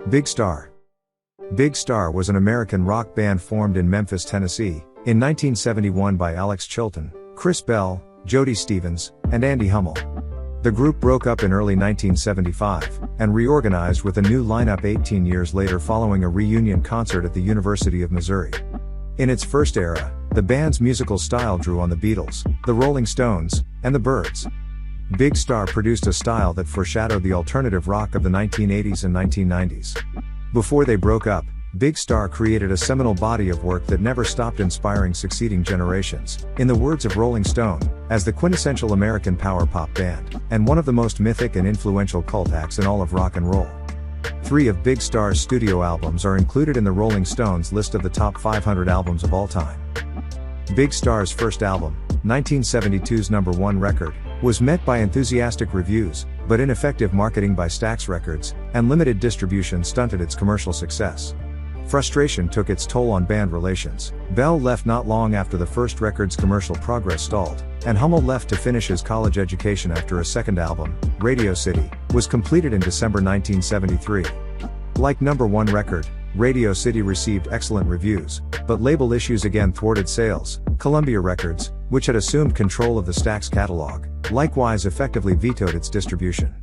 Big Star. Big Star was an American rock band formed in Memphis, Tennessee, in 1971 by Alex Chilton, Chris Bell, Jody Stephens, and Andy Hummel. The group broke up in early 1975, and reorganized with a new lineup 18 years later following a reunion concert at the University of Missouri. In its first era, the band's musical style drew on the Beatles, the Rolling Stones, and the Byrds. Big Star produced a style that foreshadowed the alternative rock of the 1980s and 1990s. Before they broke up, Big Star created a seminal body of work that never stopped inspiring succeeding generations, in the words of Rolling Stone, as the quintessential American power pop band, and one of the most mythic and influential cult acts in all of rock and roll. 3 of Big Star's studio albums are included in the Rolling Stones list of the top 500 albums of all time. Big Star's first album, 1972's #1 record, was met by enthusiastic reviews, but ineffective marketing by Stax Records, and limited distribution stunted its commercial success. Frustration took its toll on band relations. Bell left not long after the first record's commercial progress stalled, and Hummel left to finish his college education after a second album, Radio City, was completed in December 1973. Like #1 record, Radio City received excellent reviews, but label issues again thwarted sales. Columbia Records, which had assumed control of the Stax catalog, likewise effectively vetoed its distribution.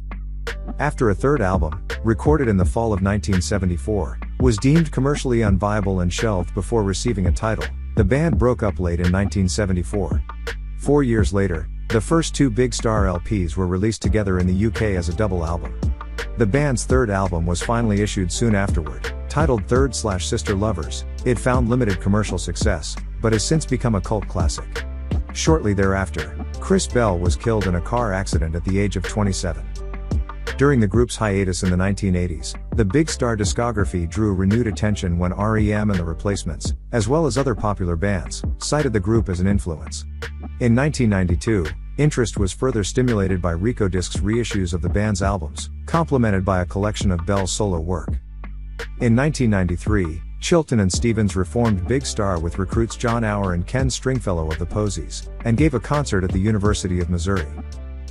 After a third album, recorded in the fall of 1974, was deemed commercially unviable and shelved before receiving a title, the band broke up late in 1974. 4 years later, the first 2 Big Star LPs were released together in the UK as a double album. The band's third album was finally issued soon afterward, titled Third/Sister Lovers. It found limited commercial success, but has since become a cult classic. Shortly thereafter, Chris Bell was killed in a car accident at the age of 27. During the group's hiatus in the 1980s, the Big Star discography drew renewed attention when R.E.M. and The Replacements, as well as other popular bands, cited the group as an influence. In 1992, interest was further stimulated by Rykodisc's reissues of the band's albums, complemented by a collection of Bell's solo work. In 1993, Chilton and Stephens reformed Big Star with recruits John Auer and Ken Stringfellow of the Posies, and gave a concert at the University of Missouri.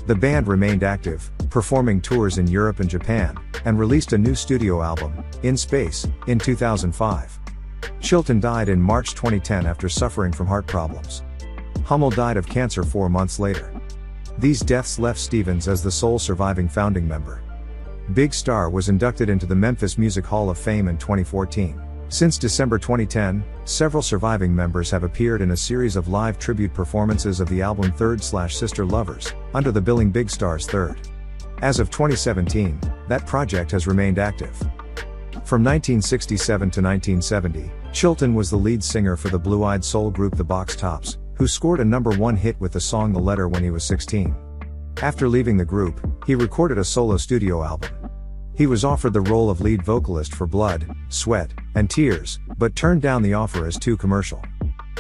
The band remained active, performing tours in Europe and Japan, and released a new studio album, In Space, in 2005. Chilton died in March 2010 after suffering from heart problems. Hummel died of cancer 4 months later. These deaths left Stephens as the sole surviving founding member. Big Star was inducted into the Memphis Music Hall of Fame in 2014. Since December 2010, several surviving members have appeared in a series of live tribute performances of the album Third/Sister Lovers, under the billing Big Star's Third. As of 2017, that project has remained active. From 1967 to 1970, Chilton was the lead singer for the blue-eyed soul group The Box Tops, who scored a #1 hit with the song The Letter when he was 16. After leaving the group, he recorded a solo studio album. He was offered the role of lead vocalist for Blood, Sweat, and Tears, but turned down the offer as too commercial.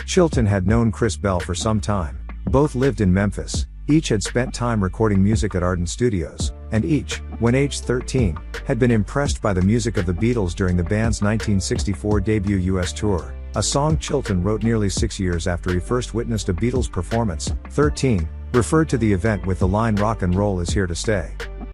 Chilton had known Chris Bell for some time. Both lived in Memphis, each had spent time recording music at Ardent Studios, and each, when aged 13, had been impressed by the music of the Beatles during the band's 1964 debut US tour, a song Chilton wrote nearly 6 years after he first witnessed a Beatles performance. 13, referred to the event with the line "Rock and roll is here to stay."